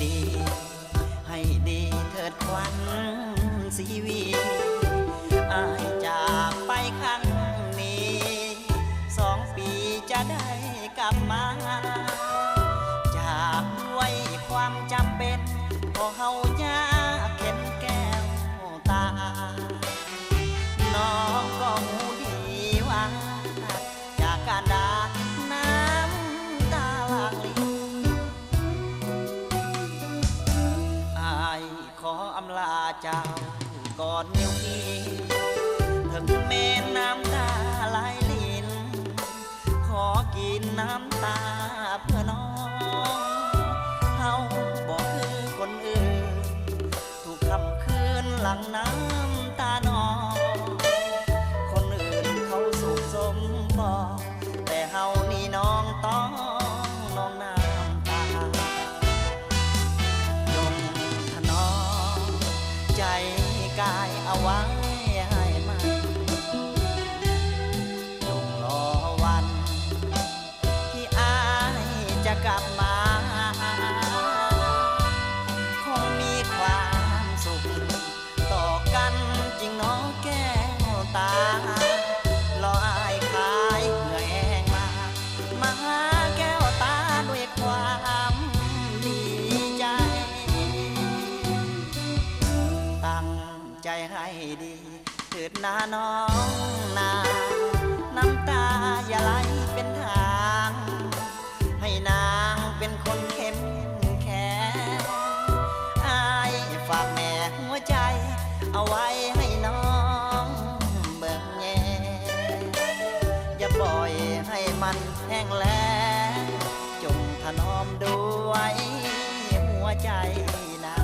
ดีให้ดีเถิดควันสีวีอายจากไปครั้งนี้2 ปีจะได้กลับมาจากด้วยความจำเป็นพอเฮายากเข็นแก้วตาน้องก็หูดีว่าจากการด่าน้ำตาหลั่งลินอายขออำลาเจ้าก่อนนิ้วพี่ถึงแม่น้ำตาไหลลินขอกินน้ำตาเพื่อน้องเฮาบอกคือคนอื่นถูกคำคืนหลังน้ำตาน้องคนอื่นเขาสุขสมบอกแต่เฮานี่น้องต้องน้องน้ำตาจงถนอมใจกายเอาไว้ให้มันจงรอวันที่อายจะกลับมาคงมีความสุขต่อกันจริงน้องแก้วตารออายขายเหนื่อยแห้งมาหาแก้วตาด้วยความดีใจตั้งใจให้ดีเถิดนาน้องนาน้ำตาอย่าไหลเป็นทางให้นางเป็นคนเข้มแข็งอายฝากแม่หัวใจเอาไว้ให้น้องเบิ่งแย่อย่าปล่อยให้มันแห้งแล้งจงถนอมด้วยหัวใจนา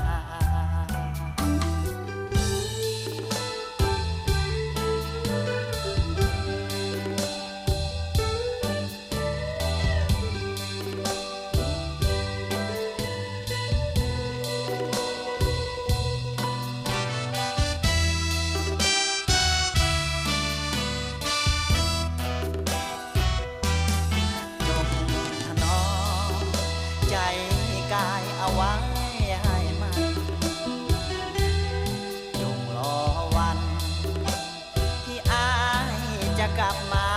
ใจกายเอาไว้ให้มันจงรอวันที่อายจะกลับมา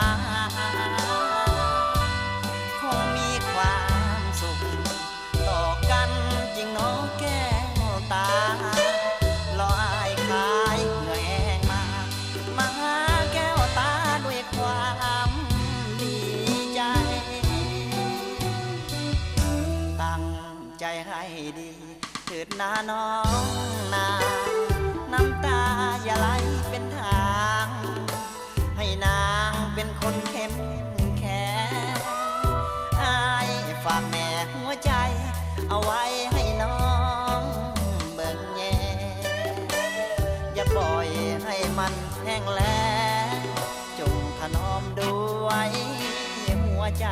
คงมีความสุขต่อกันจริงน้องแก้วตารออายขายเหงื่อแห้งมาหาแก้วตาด้วยความดีใจตั้งใจให้ดีเถิดนาน้องนาน้ำตาอย่าไหลเป็นทางให้นางเป็นคนเข้มแข็งอายฝากแม่หัวใจเอาไว้ให้น้องเบิ่งแย่อย่าปล่อยให้มันแห้งแล้งจงถนอมด้วยหัวใจ